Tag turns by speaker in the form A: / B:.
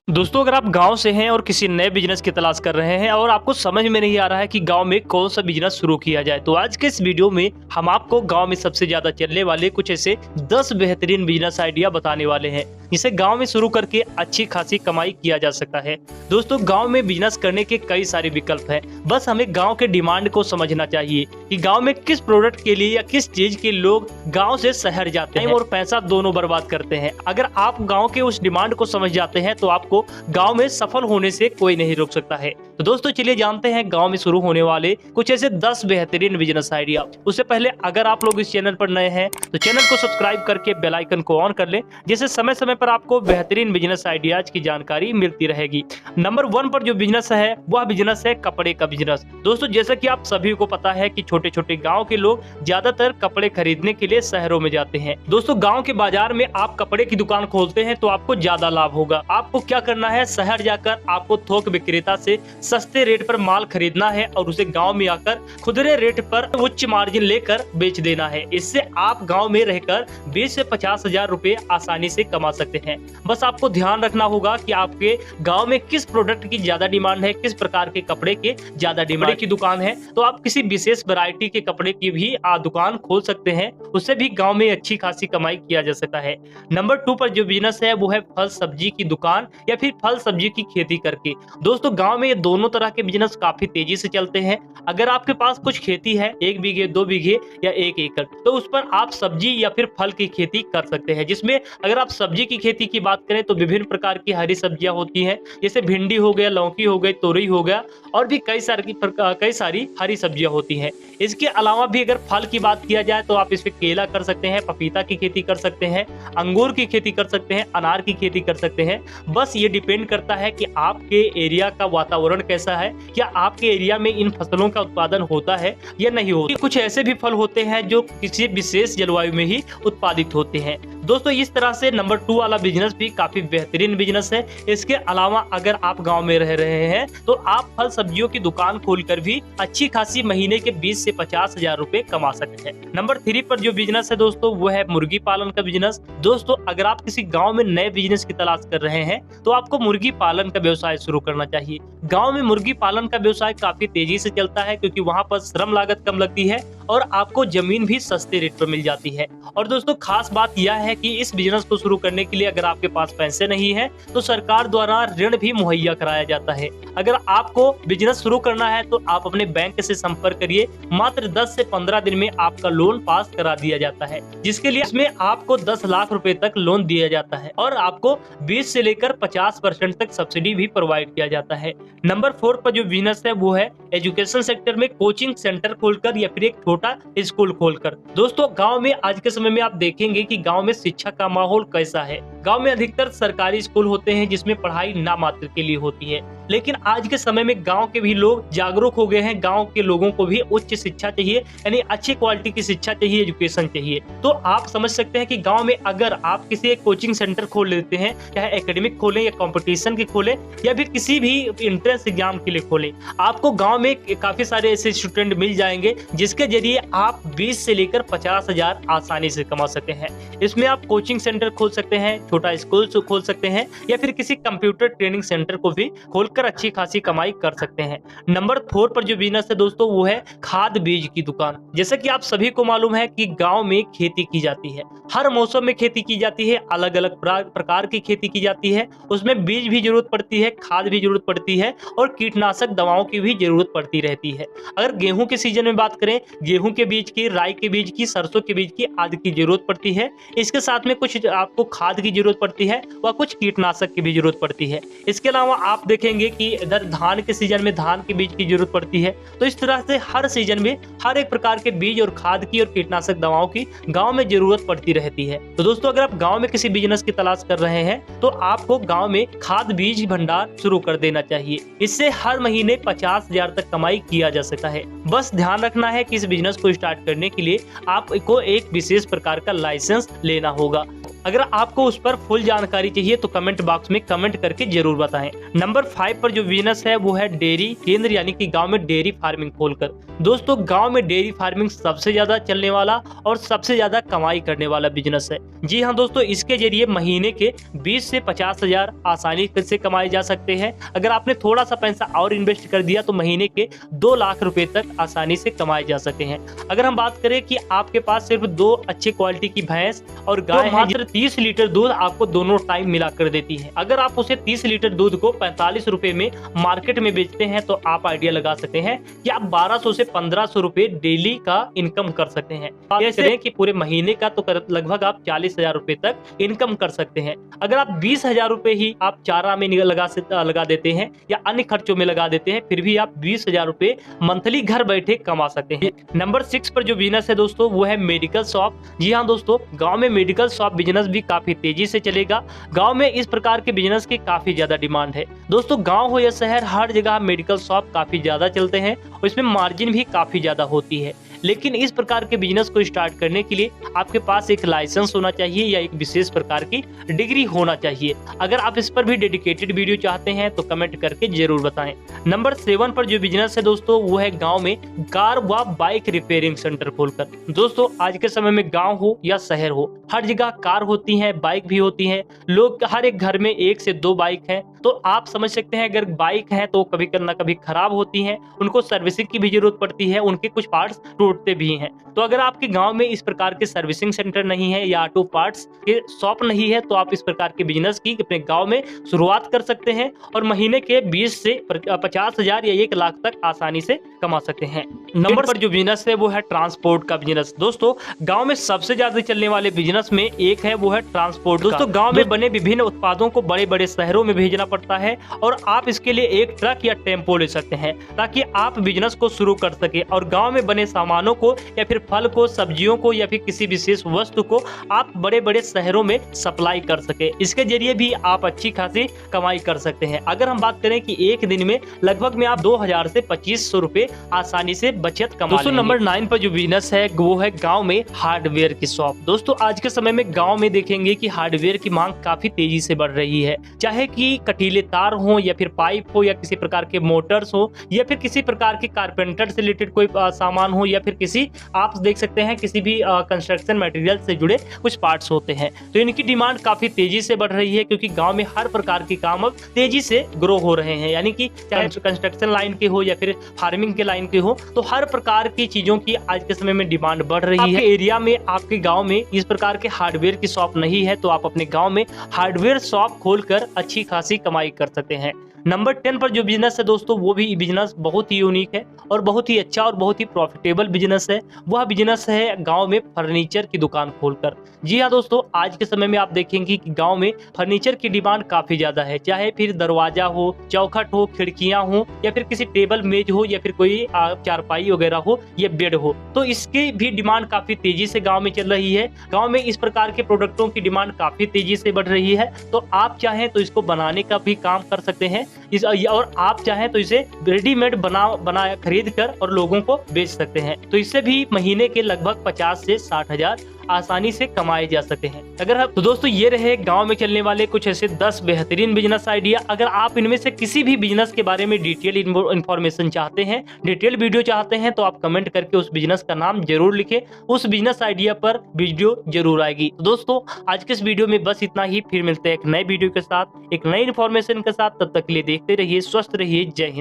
A: दोस्तों, अगर आप गांव से हैं और किसी नए बिजनेस की तलाश कर रहे हैं और आपको समझ में नहीं आ रहा है कि गांव में कौन सा बिजनेस शुरू किया जाए, तो आज के इस वीडियो में हम आपको गांव में सबसे ज्यादा चलने वाले कुछ ऐसे 10 बेहतरीन बिजनेस आइडिया बताने वाले हैं जिसे गांव में शुरू करके अच्छी खासी कमाई किया जा सकता है। दोस्तों, गांव में बिजनेस करने के कई सारे विकल्प हैं, बस हमें गांव के डिमांड को समझना चाहिए कि गांव में किस प्रोडक्ट के लिए या किस चीज के लोग गांव से शहर जाते हैं और पैसा दोनों बर्बाद करते हैं। अगर आप गांव के उस डिमांड को समझ जाते हैं तो आपको गांव में सफल होने से कोई नहीं रोक सकता है। तो दोस्तों, चलिए जानते हैं गांव में शुरू होने वाले कुछ ऐसे 10 बेहतरीन बिजनेस आइडिया। उससे पहले अगर आप लोग इस चैनल पर नए हैं तो चैनल को सब्सक्राइब करके बेल आइकन को ऑन कर लें, जिससे समय समय पर आपको बेहतरीन बिजनेस आइडियाज की जानकारी मिलती रहेगी। नंबर 1 पर जो बिजनेस है वह बिजनेस है कपड़े का बिजनेस। दोस्तों, जैसा कि आप सभी को पता है कि छोटे छोटे गाँव के लोग ज्यादातर कपड़े खरीदने के लिए शहरों में जाते हैं। दोस्तों, गाँव के बाजार में आप कपड़े की दुकान खोलते हैं तो आपको ज्यादा लाभ होगा। आपको क्या करना है, शहर जाकर आपको थोक विक्रेता से सस्ते रेट पर माल खरीदना है और उसे गांव में आकर खुदरे रेट पर उच्च मार्जिन लेकर बेच देना है। इससे आप गांव में रहकर 20 से 50 हजार रुपए आसानी से कमा सकते हैं। बस आपको ध्यान रखना होगा कि आपके गांव में किस प्रोडक्ट की ज्यादा डिमांड है, किस प्रकार के कपड़े के ज्यादा डिमांड की दुकान है, तो आप किसी विशेष वैरायटी के कपड़े की भी दुकान खोल सकते हैं। उससे भी गाँव में अच्छी खासी कमाई किया जा सकता है। नंबर 2 पर जो बिजनेस है वो है फल सब्जी की दुकान या फिर फल सब्जी की खेती करके। दोस्तों, गांव में ये दोनों तरह के बिजनेस काफी तेजी से चलते हैं। अगर आपके पास कुछ खेती है, 1 बीघे 2 बीघे या 1 एकड़, तो उस पर आप सब्जी या फिर फल की खेती कर सकते हैं। जिसमें अगर आप सब्जी की खेती की बात करें तो विभिन्न प्रकार की हरी सब्जियां होती हैं, जैसे भिंडी हो गया, लौकी हो गई, तोरई हो गया और भी कई सारी हरी सब्जियां होती हैं। इसके अलावा भी अगर फल की बात किया जाए तो आप इस पे केला कर सकते हैं, पपीता की खेती कर सकते हैं, अंगूर की खेती कर सकते हैं, अनार की खेती कर सकते हैं। बस ये डिपेंड करता है कि आपके एरिया का वातावरण कैसा है, क्या आपके एरिया में इन फसलों का उत्पादन होता है या नहीं होता। कुछ ऐसे भी फल होते हैं जो किसी विशेष जलवायु में ही उत्पादित होते हैं। दोस्तों, इस तरह से नंबर 2 वाला बिजनेस भी काफी बेहतरीन बिजनेस है। इसके अलावा अगर आप गांव में रह रहे हैं तो आप फल सब्जियों की दुकान खोलकर भी अच्छी खासी महीने के 20 से 50 हजार रुपए कमा सकते हैं। नंबर 3 पर जो बिजनेस है दोस्तों वो है मुर्गी पालन का बिजनेस। दोस्तों, अगर आप किसी गांव में नए बिजनेस की तलाश कर रहे हैं तो आपको मुर्गी पालन का व्यवसाय शुरू करना चाहिए। गांव में मुर्गी पालन का व्यवसाय काफी तेजी से चलता है क्योंकि वहां पर श्रम लागत कम लगती है और आपको जमीन भी सस्ते रेट पर मिल जाती है। और दोस्तों, खास बात यह है कि इस बिजनेस को शुरू करने के लिए अगर आपके पास पैसे नहीं है तो सरकार द्वारा ऋण भी मुहैया कराया जाता है। अगर आपको बिजनेस शुरू करना है तो आप अपने बैंक से संपर्क करिए। मात्र 10 से 15 दिन में आपका लोन पास करा दिया जाता है, जिसके लिए इसमें आपको 10 लाख रुपए तक लोन दिया जाता है और आपको 20 से लेकर 50% तक सब्सिडी भी प्रोवाइड किया जाता है। नंबर 4 पर जो बिजनेस है वो है एजुकेशन सेक्टर में कोचिंग सेंटर खोलकर या फिर एक छोटा स्कूल खोलकर। दोस्तों, गांव में आज के समय में आप देखेंगे कि गांव में शिक्षा का माहौल कैसा है। गांव में अधिकतर सरकारी स्कूल होते हैं जिसमें पढ़ाई नाम मात्र के लिए होती है, लेकिन आज के समय में गांव के भी लोग जागरूक हो गए हैं। गांव के लोगों को भी उच्च शिक्षा चाहिए, यानी अच्छी क्वालिटी की शिक्षा चाहिए, एजुकेशन चाहिए। तो आप समझ सकते हैं कि गांव में अगर आप किसी एक कोचिंग सेंटर खोल लेते हैं, चाहे एकेडमिक खोलें या कंपटीशन के खोलें या फिर किसी भी एंट्रेंस एग्जाम के लिए खोलें, आपको गांव में काफी सारे ऐसे स्टूडेंट मिल जाएंगे जिसके जरिए आप 20 से लेकर 50 हजार आसानी से कमा सकते हैं। इसमें आप कोचिंग सेंटर खोल सकते हैं, छोटा स्कूल खोल सकते हैं या फिर किसी कंप्यूटर ट्रेनिंग सेंटर को भी खोलकर अच्छी खासी कमाई कर सकते हैं। नंबर 4 पर जो बिजनेस है दोस्तों वो है खाद बीज की दुकान। जैसा कि आप सभी को मालूम है कि गांव में खेती की जाती है, हर मौसम में खेती की जाती है, अलग अलग प्रकार की खेती की जाती है। उसमें बीज भी जरूरत पड़ती है, खाद भी जरूरत पड़ती है और कीटनाशक दवाओं की भी जरूरत पड़ती रहती है। अगर गेहूं के सीजन में बात करें, गेहूं के बीज की, राई के बीज की, सरसों के बीज की आदि की जरूरत पड़ती है। इसके साथ में कुछ आपको खाद की जरूरत पड़ती है व कुछ कीटनाशक की भी जरूरत पड़ती है। इसके अलावा आप देखेंगे कि इधर धान के सीजन में धान के बीज की जरूरत पड़ती है। तो इस तरह से हर सीजन में हर एक प्रकार के बीज और खाद की और कीटनाशक दवाओं की गांव में जरूरत पड़ती रहती है। तो दोस्तों, अगर आप गांव में किसी बिजनेस की तलाश कर रहे हैं तो आपको गांव में खाद बीज भंडार शुरू कर देना चाहिए। इससे हर महीने 50 हजार तक कमाई किया जा सकता है। बस ध्यान रखना है कि इस बिजनेस को स्टार्ट करने के लिए आपको एक विशेष प्रकार का लाइसेंस लेना होगा। अगर आपको उस पर फुल जानकारी चाहिए तो कमेंट बॉक्स में कमेंट करके जरूर बताएं। नंबर 5 पर जो बिजनेस है वो है डेयरी केंद्र, यानी कि गांव में डेयरी फार्मिंग खोलकर। दोस्तों, गांव में डेयरी फार्मिंग सबसे ज्यादा चलने वाला और सबसे ज्यादा कमाई करने वाला बिजनेस है। जी हाँ दोस्तों, इसके जरिए महीने के 20 से 50 हजार आसानी से कमाए जा सकते हैं। अगर आपने थोड़ा सा पैसा और इन्वेस्ट कर दिया तो महीने के 2 लाख रुपए तक आसानी से कमाए जा सकते हैं। अगर हम बात करें कि आपके पास सिर्फ 2 अच्छे क्वालिटी की भैंस और गाय है, मात्र 30 लीटर दूध आपको दोनों टाइम मिला कर देती है। अगर आप उसे 30 लीटर दूध को 45 रुपए में मार्केट में बेचते हैं तो आप आइडिया लगा सकते हैं कि आप 1200 से 1500 रुपए डेली का इनकम कर सकते हैं। बात करें कि पूरे महीने का तो लगभग आप 40,000 रुपए तक इनकम कर सकते हैं। अगर आप 20,000 रुपए ही आप चारा में लगा देते हैं या अन्य खर्चों में लगा देते हैं, फिर भी आप 20,000 रुपए मंथली घर बैठे कमा सकते हैं। नंबर 6 पर जो बिजनेस है दोस्तों वो है मेडिकल शॉप। जी हाँ दोस्तों, गांव में मेडिकल शॉप बिजनेस भी काफी तेजी से चलेगा। गांव में इस प्रकार के बिजनेस की काफी ज्यादा डिमांड है। दोस्तों, गांव हो या शहर, हर जगह मेडिकल शॉप काफी ज्यादा चलते हैं और इसमें मार्जिन भी काफी ज्यादा होती है। लेकिन इस प्रकार के बिजनेस को स्टार्ट करने के लिए आपके पास एक लाइसेंस होना चाहिए या एक विशेष प्रकार की डिग्री होना चाहिए। अगर आप इस पर भी डेडिकेटेड वीडियो चाहते हैं तो कमेंट करके जरूर बताएं। नंबर 7 पर जो बिजनेस है दोस्तों वो है गांव में कार व बाइक रिपेयरिंग सेंटर खोलकर। दोस्तों, आज के समय में गांव हो या शहर हो, हर जगह कार होती है, बाइक भी होती है। लोग हर एक घर में 1 से 2 बाइक है, तो आप समझ सकते हैं अगर बाइक है तो कभी ना कभी खराब होती है, उनको सर्विसिंग की भी जरूरत पड़ती है, उनके कुछ पार्ट्स टूटते भी हैं। तो अगर आपके गांव में इस प्रकार के सर्विसिंग सेंटर नहीं है या ऑटो पार्ट्स के शॉप नहीं है तो आप इस प्रकार के बिजनेस की अपने गांव में शुरुआत कर सकते हैं और महीने के 20 से 50 हजार या 1 लाख तक आसानी से कमा सकते हैं। नंबर पर जो बिजनेस है वो है ट्रांसपोर्ट का बिजनेस। दोस्तों, गांव में सबसे ज्यादा चलने वाले बिजनेस में एक है वो है ट्रांसपोर्ट। दोस्तों, गांव में बने विभिन्न उत्पादों को बड़े बड़े शहरों में भेजना पड़ता है और आप इसके लिए एक ट्रक या टेम्पो ले सकते हैं ताकि आप बिजनेस को शुरू कर सके और गांव में बने सामानों को या फिर फल को, सब्जियों को या फिर किसी विशेष वस्तु को आप बड़े बड़े शहरों में सप्लाई कर सके। इसके जरिए भी आप अच्छी खासी कमाई कर सकते हैं। अगर हम बात करें कि एक दिन में लगभग में आप 2000 से 2500 रुपए आसानी से बचत कमा लेंगे। दोस्तों, नंबर 9 पर जो बिजनेस है वो है गांव में हार्डवेयर की शॉप। दोस्तों, आज के समय में गांव में देखेंगे कि हार्डवेयर की मांग काफी तेजी से बढ़ रही है, चाहे कि कटीले तार हो या फिर पाइप हो या किसी प्रकार के मोटर्स हो या फिर किसी प्रकार के कारपेंटर से रिलेटेड कोई सामान हो या फिर किसी आप देख सकते हैं किसी भी कंस्ट्रक्शन मटेरियल से जुड़े कुछ पार्ट्स होते हैं। तो इनकी डिमांड काफी तेजी से बढ़ रही है क्योंकि गांव में हर प्रकार के काम अब तेजी से ग्रो हो रहे हैं, यानी कि चाहे कंस्ट्रक्शन लाइन के हो या फिर फार्मिंग के लाइन के हो, तो हर प्रकार की चीजों की आज के समय में डिमांड बढ़ रही है। एरिया में, आपके गाँव में इस प्रकार के हार्डवेयर की शॉप नहीं है तो आप अपने गाँव में हार्डवेयर शॉप खोलकर अच्छी खासी कमाई कर सकते हैं। नंबर 10 पर जो बिजनेस है दोस्तों वो भी बिजनेस बहुत ही यूनिक है और बहुत ही अच्छा और बहुत ही प्रॉफिटेबल बिजनेस है। वह बिजनेस है गांव में फर्नीचर की दुकान खोलकर। जी हाँ दोस्तों, आज के समय में आप देखेंगे कि गांव में फर्नीचर की डिमांड काफी ज्यादा है, चाहे फिर दरवाजा हो, चौखट हो, खिड़कियां हो या फिर किसी टेबल मेज हो या फिर कोई चारपाई वगैरह हो या बेड हो, तो इसकी भी डिमांड काफी तेजी से गाँव में चल रही है। गाँव में इस प्रकार के प्रोडक्टों की डिमांड काफी तेजी से बढ़ रही है, तो आप चाहें तो इसको बनाने का भी काम कर सकते हैं और आप चाहें तो इसे रेडीमेड बना खरीद कर और लोगों को बेच सकते हैं। तो इससे भी महीने के लगभग 50 से 60 हजार आसानी से कमाए जा सकते हैं। तो दोस्तों, ये रहे गांव में चलने वाले कुछ ऐसे 10 बेहतरीन बिजनेस आइडिया। अगर आप इनमें से किसी भी बिजनेस के बारे में डिटेल इन्फॉर्मेशन चाहते हैं, डिटेल वीडियो चाहते हैं, तो आप कमेंट करके उस बिजनेस का नाम जरूर लिखें, उस बिजनेस आइडिया पर वीडियो जरूर आएगी। दोस्तों, आज के इस वीडियो में बस इतना ही। फिर मिलते हैं एक नए वीडियो के साथ, एक नई इन्फॉर्मेशन के साथ। तब तक के लिए देखते रहिए, स्वस्थ रहिए। जय हिंद।